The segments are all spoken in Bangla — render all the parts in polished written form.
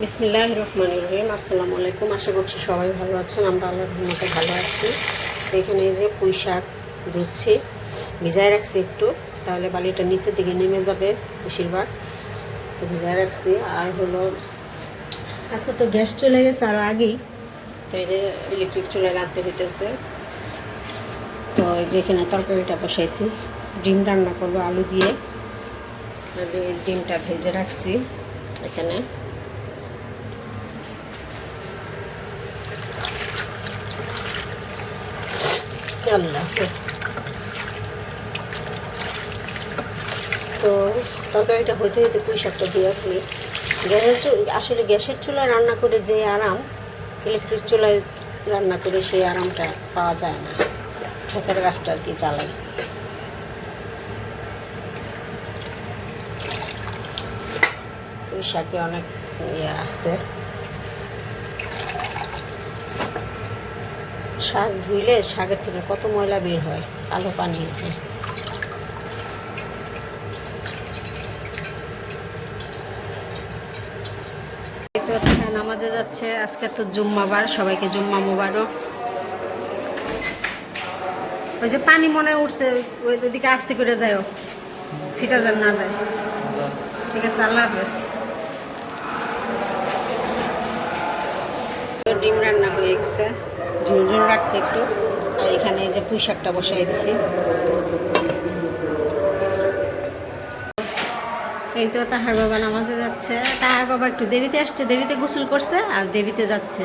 বিসমিল্লাহির রহমানির রহিম। আসসালামু আলাইকুম। আশা করছি সবাই ভালো আছেন। আমরা আল্লাহর রহমতে ভালো আছি। তো এখানে এই যে পুঁই শাক ধুচ্ছি, ভিজায় রাখছি একটু, তাহলে বালিটা নিচের দিকে নেমে যাবে বেশিরভাগ। তো ভিজায় রাখছি। আর হলো আজকে তো গ্যাস চলে গেছে আরও আগেই, তো এই যে ইলেকট্রিক চুলায় রাঁধতে হইতেছে। তো যেখানে তরকারিটা বসাইছি, ডিম রান্না করবো আলু দিয়ে। ডিমটা ভেজে রাখছি এখানে। আল্লাহ, তো তরকারিটা হইতে হইতে পুঁই শাকটা দিয়ে ফেলি। আসলে গ্যাসের চুলায় রান্না করে যে আরাম, ইলেকট্রিক চুলায় রান্না করে সেই আরামটা পাওয়া যায় না। শাকের গাছটা আর কি চালাই। পুঁই শাকে অনেক ইয়ে আছে। শাক ধুইলে শাকের থেকে কত ময়লা বের হয়, কালো পানি আছে। নামাজে যাচ্ছে, আজকে তো জুম্মাবার, সবাইকে জুম্মা মোবারক। ওই যে পানি মনে উঠছে, ওইদিকে আস্তে করে যাও, সেটা যেন না যায়। ঠিক আছে, আল্লাহ হাফেজ। ডিম রান্না হয়ে গেছে, ঝুলঝুল রাখছি একটু। আর এখানে যে পুঁই শাকটা বসাই দিছি। এই তো তাহার বাবা নামাজে যাচ্ছে। তাহার বাবা একটু দেরিতে আসছে, দেরিতে গোসল করছে আর দেরিতে যাচ্ছে।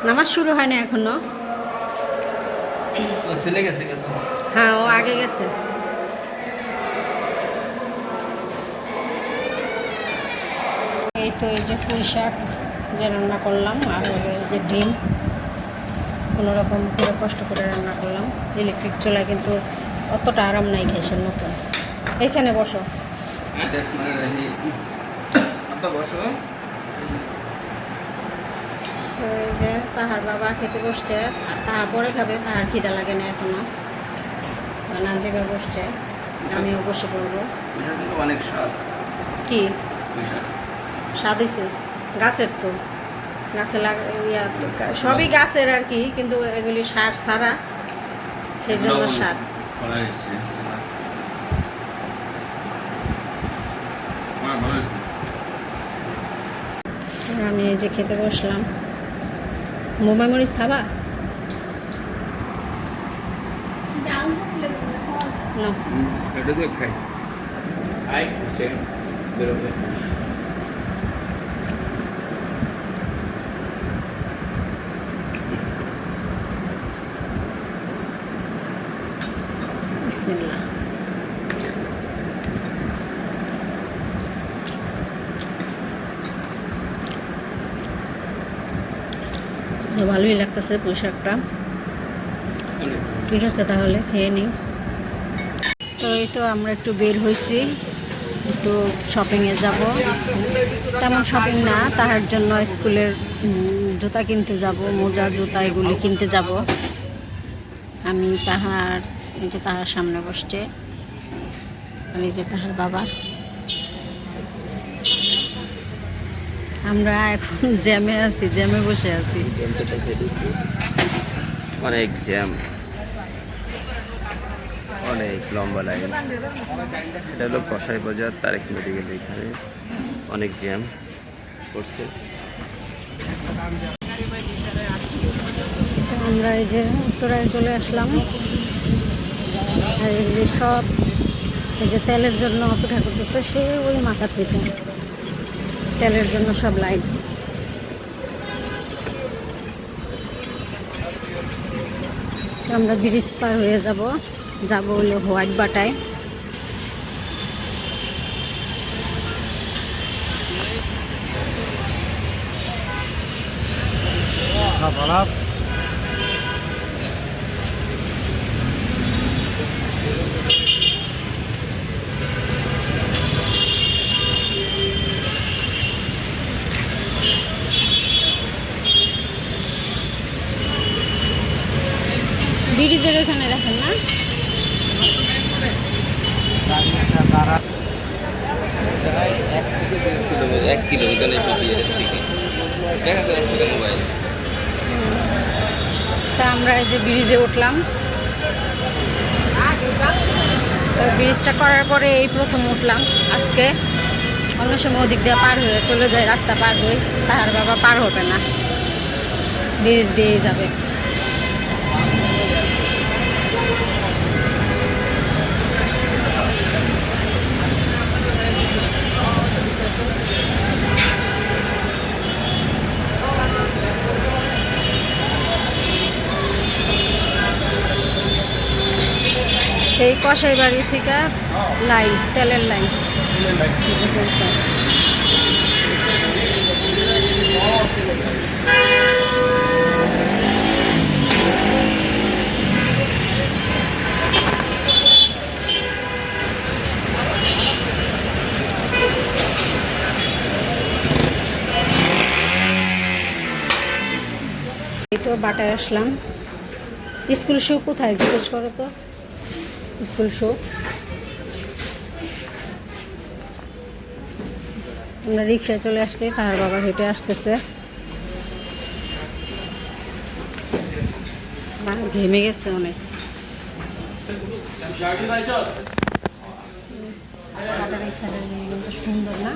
নামাজ শুরু হয় না এখনো। হ্যাঁ, ও আগে গেছে। এই তো এই যে পুঁই শাক যে রান্না করলাম, আর যে ডিম কোনো রকম করে কষ্ট করে রান্না করলাম। ইলেকট্রিক চুলা কিন্তু অতটা আরাম নাই গ্যাসের মতন। এইখানে বসো। এই যে তাহার বাবা খেতে বসছে, আর তাহা পরে খাবে, তাহার খিদা লাগে না এখনো। না জায়গায় বসছে, আমিও বসে পড়বো। অনেক স্বাদ। কি স্বাদ হয়েছে? গাছের তো, গাছে সবই গাছের আর কি, কিন্তু এগুলি সার ছাড়া, সেই জন্য স্বাদ। আমি এই যে খেতে বসলাম। মোবাই মরিচ খাবা না? বিসমিল্লাহ। ভালোই লাগতেছে পুঁই শাকটা। ঠিক আছে, তাহলে খেয়ে নিই। তো এই তো আমরা একটু বের হয়েছি, একটু শপিংয়ে যাব। তেমন শপিং না, তাহার জন্য স্কুলের জুতা কিনতে যাব, মোজা জুতা এগুলি কিনতে যাব। আমি তাহার, এই যে তাহার সামনে বসছে, আর এই যে তাহার বাবা। আমরা এখন জ্যামে আছি, জ্যামে বসে আছি। অনেক জ্যাম, অনেক লম্বা লাইন। এটা হলো কসাই বাজার, তারেক মেডিকেল। এখানে অনেক জ্যাম করছে। আমরা এই যে উত্তরায় চলে আসলাম। আর এগুলি সব এই যে তেলের জন্য অপেক্ষা করতেছে, সে ওই মাথা থেকে তেলের জন্য সব লাইন। আমরা ব্রিজ পার হয়ে যাব হলো হোয়াইট বাটায়। ব্রিজের ওখানে রাখেন না? প্রায় 1 থেকে 2 কিলোমিটার। 1 কিলো ওখানে সবজি এর থেকে দেখা যায় ওর সাথে মোবাইল। তা আমরা এই যে ব্রিজে উঠলাম, তো ব্রিজটা করার পরে এই প্রথম উঠলাম আজকে। অন্য সময় ওদিক দিয়ে পার হয়ে চলে যায়, রাস্তা পার হয়ে। তাহার বাবা পার হবে না, ব্রিজ দিয়েই যাবে। সেই কষাই বাড়ি থেকে লাইন, তেলের লাইন। এই তো বাটায় আসলাম। স্কুল শু কোথায় জিজ্ঞেস করো তো, স্কুল শু। আমরা রিক্সায় চলে আসছি, তার বাবা হেঁটে আসতেছে। ঘেমে গেছে অনেক। সুন্দর না?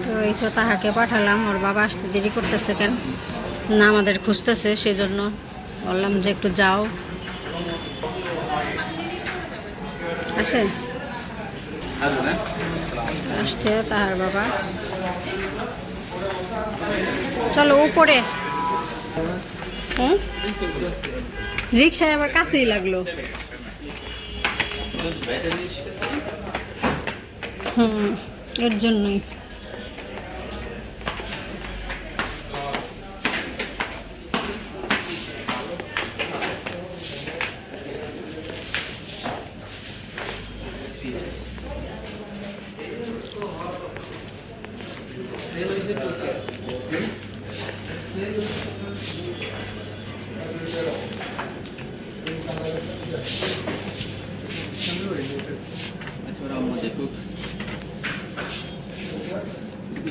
তো এই তো তাহাকে পাঠালাম, ওর বাবা আসতে দেরি করতেছে কেন না, আমাদের খুঁজতেছে, সেজন্য বললাম যে একটু যাও। আসেন, আসছে তাহার বাবা। চলো উপরে। রিক্সায় আবার কাছেই লাগলো। এর জন্যই।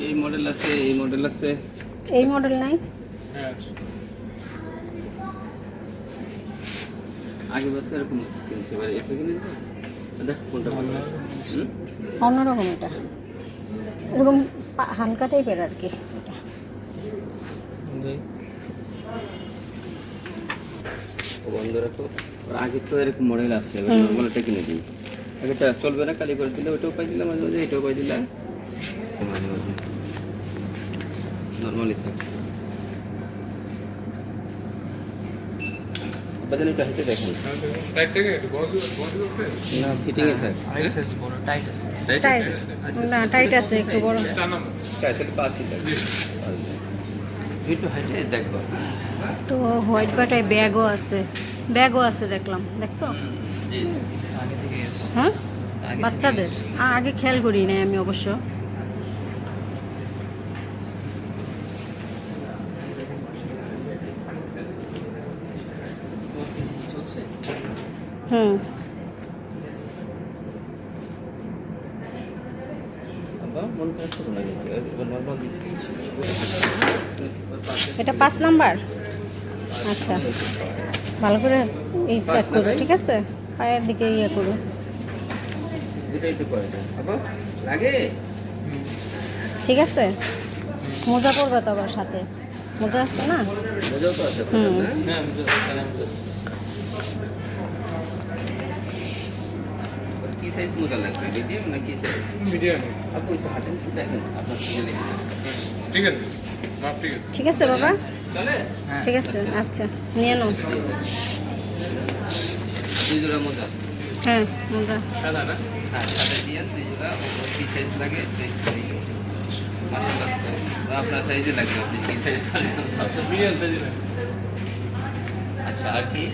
এই মডেল আছে, এই মডেল আছে, এই মডেল নাই। আগে বাদ এরকম কিনছে, এবার এটা কিনে দেখ কোনটা ভালো হয়। অন্যরকম, এটা এরকম হালকা টাইপের আর কি। বন্ধ রাখো। আগে তো এরকম মডেল আসছে, এবার নর্মালটা কিনে দিই। আগেটা চলবে না, কালি করে দিলে ওটাও পাই দিলাম, মাঝে মাঝে এটাও পাই দিলাম, মাঝে মাঝে নর্মালি থাকে। বাজারে এটা হেঁটে দেখেন না, ফিটিং এ থাকে না, টাইট আছে একটু বড়। তাহলে 5 থাকে, একটু হেঁটে দেখবো। তো হোয়াইট বাটায় ব্যাগও আছে, ব্যাগও আছে দেখলাম, দেখছো? হ্যাঁ, বাচ্চাদের আগে খেয়াল করি নাই আমি অবশ্য। এটা 5 নাম্বার। আচ্ছা, ভালো করে এই চেক করো, ঠিক আছে? পায়ের দিকে ইয়ে করো। ঠিক আছে, মোজা পরবে তো আবার সাথে, মোজা আছে না? কি সাইজ মোজা লাগবে, মিডিয়াম না কি সাইজ? মিডিয়াম। আপনি একটু হাঁটেন, দেখেন আপনার ছেলে। ঠিক আছে, ঠিক আছে বাবা, ঠিক আছে। আচ্ছা, নিয়ে নাও। দুই জোড়া মোজা। হ্যাঁ, মোজা সাদা না? হ্যাঁ, সাদা দিয়ে দুই জোড়া। কি সাইজ লাগে? মাশাআল্লাহ, আপনার সাইজে লাগবে, আপনি কি সাইজ করেন? মিডিয়াম সাইজে লাগবে। আচ্ছা, আর কি?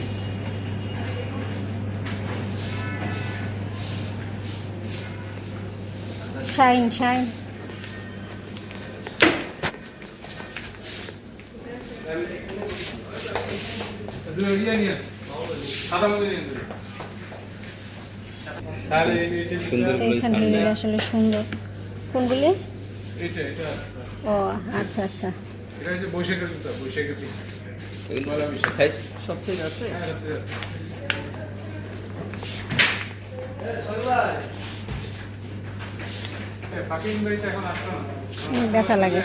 শাইন, শাইন সুন্দর এই স্যান্ডেলগুলো আসলে সুন্দর। কোনগুলি? এটা এটা ও আচ্ছা আচ্ছা। এটা হচ্ছে বৈশাখের জুতা, বৈশাখের জুতা। সাইজ সব ঠিক আছে। পাকিং বাড়িতে এখন আসলো না। ব্যথা লাগে,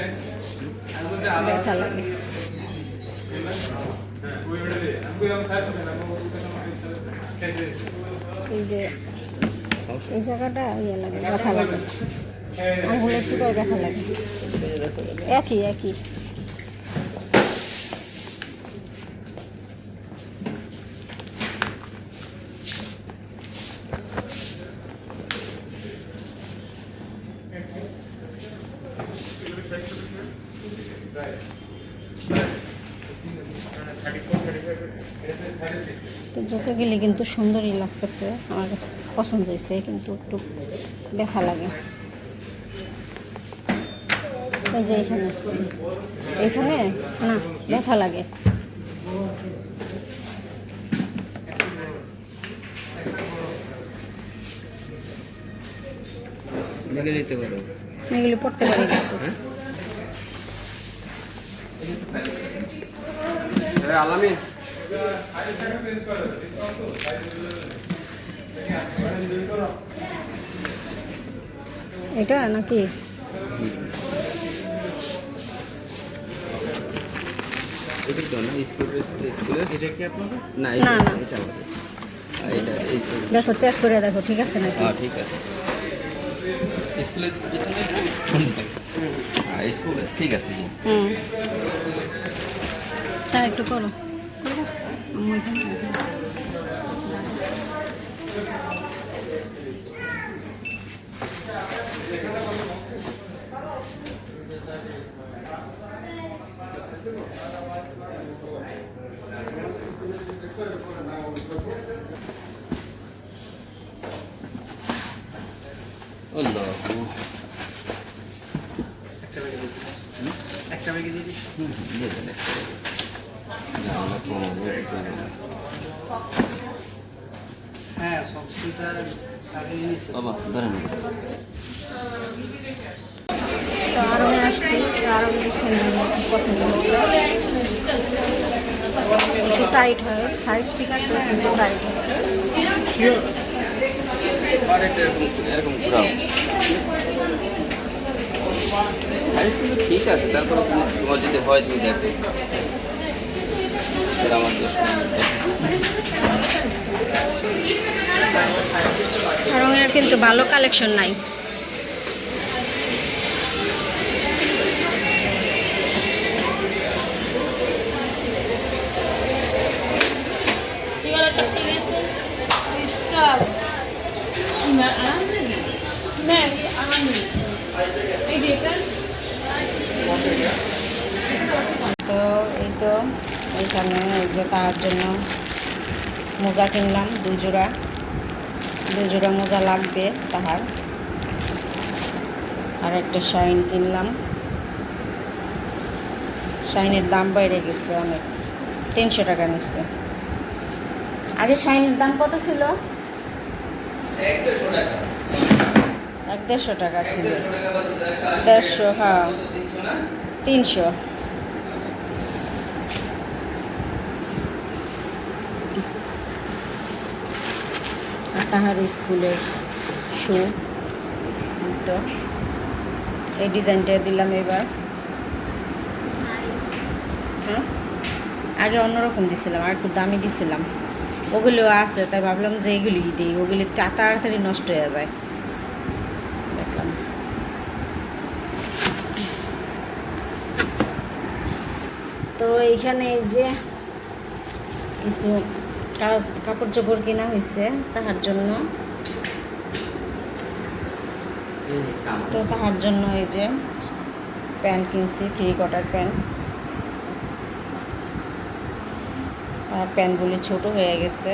আমি বলছি ব্যথা লাগে। ওই ওটা দিয়ে আমি কইলাম খাইতে না, আমি বলতে খেতে এই যে এই জায়গাটা ইয়ে লাগে, ব্যথা লাগে, আঙুলের চিপায় ব্যথা লাগে। একই একই। তো যত গেলে কিন্তু সুন্দরই লাগতেছে, আমার কাছে পছন্দ হয়েছে, কিন্তু একটু ব্যথা লাগে। এই যে এখানে এখানে না ব্যথা লাগে। লেগে যেতে পারো। এগুলি পড়তে পারি না তো। আলামিন এটা নাকি এটা তো না স্কুলে এটা কি আপনাদের? না না, না। এটা আমাদের। এটা এই তো। দেখো, চেক করে দেখো ঠিক আছে নাকি। হ্যাঁ ঠিক আছে। স্কুলের পিছনে হ্যাঁ স্কুলে ঠিক আছে জি। হ্যাঁ একটু করো। আমি এখানে আল্লাহ একটা বেগে দিয়ে দিস। দিয়ে দেন একটা। হ্যাঁ সংস্কৃতার বাবা ধরেন। তো আরও আসছি, আরও পছন্দ হচ্ছে। একটু টাইট হয়, সাইজ ঠিক আছে কিন্তু টাইট হয়। আর একটা এরকম ঘুরাও। সাইজ কিন্তু ঠিক আছে, তারপরে তোমার যদি হয় যে দেখো সেটা আমার দোষ নেই। রঙের কিন্তু ভালো কালেকশন নাই। তো এই তো এইখানে এই যে তার জন্য মোজা কিনলাম, দুই জোড়া মোজা লাগবে তাহার। আর একটা শাইন কিনলাম। শাইনের দাম বাইরে গেছে অনেক, 300 টাকা নিচ্ছে। আগে শাইনের দাম কত ছিল? 150 টাকা ছিল। 150, হ্যাঁ 300। আর তাহার স্কুলের শু, তো এই ডিজাইনটা দিলাম এবার। হ্যাঁ আগে অন্যরকম দিছিলাম, আর একটু দামি দিছিলাম। ওগুলো আছে, তাই ভাবলাম যে এগুলি দিই, ওগুলি তাড়াতাড়ি নষ্ট হয়ে যায়। দেখলাম তো এইখানে এই যে কিছু কাপড় চোপড় কেনা হয়েছে তাহার জন্য। তো তাহার জন্য এই যে প্যান্ট কিনছি, 3 কোয়ার্টার প্যান্ট। তার প্যান্টগুলি ছোট হয়ে গেছে,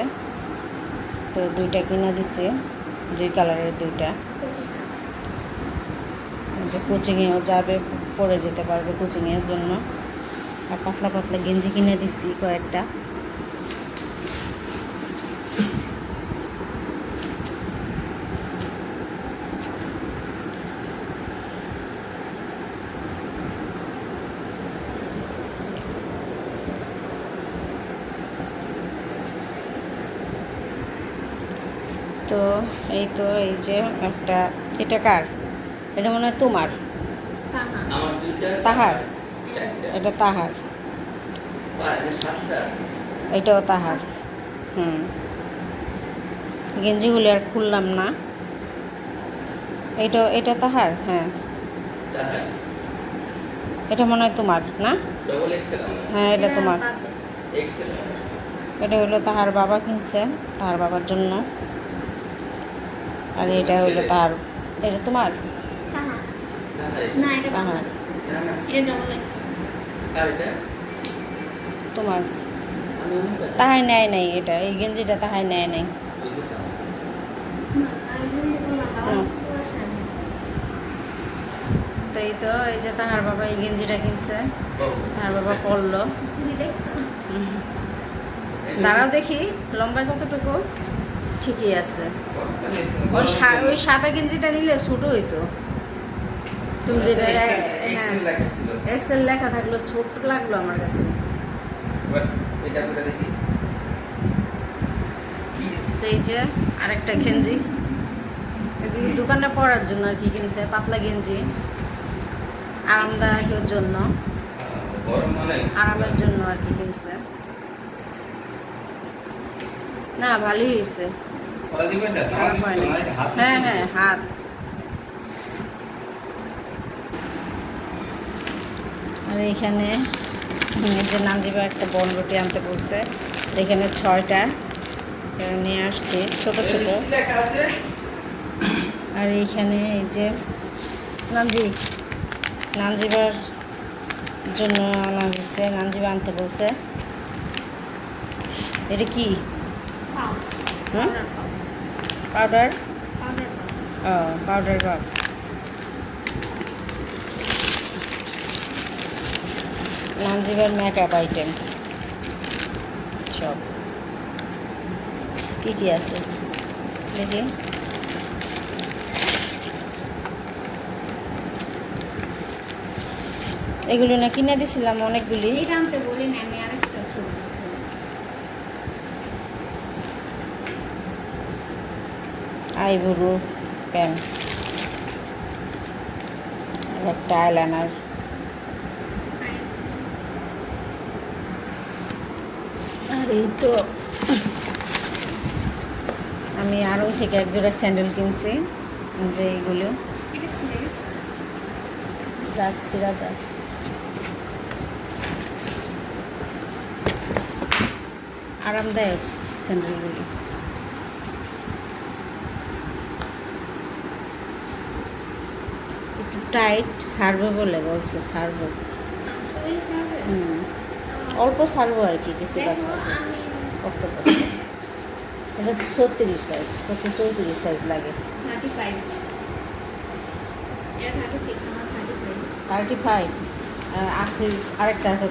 তো 2টা কিনা দিছে, 2 কালারের 2টা। যে কোচিংয়েও যাবে, পরে যেতে পারবে কোচিংয়ের জন্য। আর পাতলা পাতলা গেঞ্জি কিনে দিচ্ছি কয়েকটা। তো এই যে একটা, এটা কার? এটা মনে হয় তোমার। আমার দুইটা তাহার? চারটা এটা তাহার, সাতটা আছে। এটাও তাহার। গেঞ্জিগুলি আর খুললাম না। এটা তাহার, হ্যাঁ। তাহার এটা মনে হয় তোমার না? ডবল এক্সেল আমার হ্যাঁ, এটা তোমার। এক্সেল এটা হলো তাহার বাবা কিনছে, তাহার বাবার জন্য। আর এটা হলো তাহার, এটা তোমার তাহার না এটা তাহার, এটা ডবল এক্স। আর এটা তোমার। আমি অমুক একটা তাহাই নেয় নাই, এটা এই গেঞ্জিটা তাহাই নেয় নাই। বুঝতে হুম। তো এই যে তাহার বাবা এই গেঞ্জিটা কিনছে, তাহার বাবা পরলো। তুমি দেখছো? দাঁড়াও দেখি লম্বায় কতটুকু। ঠিকই আছে। ওই সাদা গেঞ্জিটা নিলে ছোট হইতো। তুমি যেটা এক্সেল লেখা ছিল এক্সেল লেখা থাকলো, ছোট লাগলো আমার কাছে। বাট এটা করে দেখি কি তো এই যে আরেকটা গেঞ্জি, এগুলো দোকানে পরার জন্য আর কি কিনছে, পাতলা গেঞ্জি, আরামদায়কের জন্য, গরম মানে আরামের জন্য আর কি কিনছে। না ভালোই হয়েছে। কলা দিবেন না খারাপ তোমার হয়নি। তোমার হাত হ্যাঁ হ্যাঁ, হাত। আর এইখানে যে নামজিবা একটা বনরুটি আনতে বলছে, এখানে 6টা নিয়ে আসছে, ছোট ছোট। লেখা আছে আর এইখানে এই যে নামজিবার জন্য আনা হয়েছে, নামজিবা আনতে বলছে। এটা কি? পাও হুম? Powder powder? পাও ও, পাউডার পাও। নামজিবার মেকআপ আইটেম সব। কি আছে দেখি। এগুলো না কিনে দিছিলাম অনেকগুলি। এটা আনতে বলি না, আমি আরেকটা ছবি দিচ্ছি। আইব্রো পেন, একটা আইলাইনার। আর এই তো আমি আরও থেকে একজোড়া স্যান্ডেল কিনছি, যে এইগুলো এটা ছিঁড়ে গেছে। যাক সিরা যাক। আরামদায়ক স্যান্ডেলগুলি। একটু টাইট সারবো বলে বলছে, সারবো। আসলেই ছাড়বে? অল্প সারবো আর কি, কিছুটা দেখো, সারবো। আমি কত এটা 36 সাইজ, কত 34 সাইজ লাগে। 35 এটা 36 আমার 35 35 আছে, আরেকটা আছে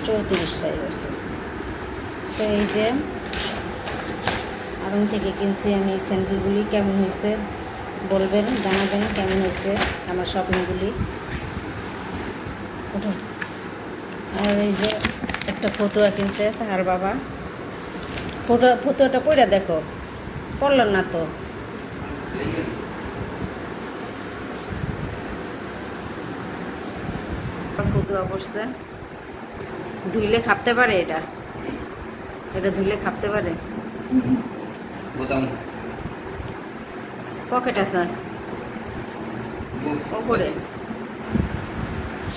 34 সাইজ আছে। তো এই যে আড়ং থেকে কিনছি আমি এই স্যান্ডেলগুলি। কেমন হয়েছে বলবেন, জানাবেন কেমন হয়েছে আমার শপিংগুলি। ওঠো। আর এই যে একটা ফতুয়া কিনছে তাহার বাবা। ফতুয়াটা পইরা দেখো, পড়লাম না তো। ফতুয়া পড়ছে, ধুইলে খাপতে পারে এটা? এটা ধুইলে খাপতে পারে? বোতাম পকেট আছে ওপরে,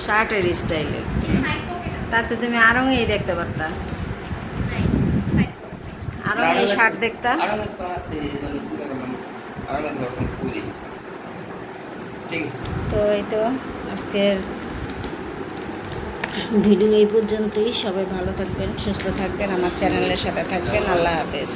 শার্টের স্টাইলে। এই সাইড পকেট আছে তাতে তুমি আরং এই দেখতে পারতা, নাই, সাইড পকেট আরং এই শার্ট দেখতা। আরামত তো আছে এজন্য চিন্তা করলাম আরামত দর্শন করি। ঠিক আছে, তো এই তো আজকের ভিডিও এই পর্যন্তই। সবাই ভালো থাকবেন, সুস্থ থাকবেন, আমার চ্যানেলের সাথে থাকবেন। আল্লাহ হাফেজ।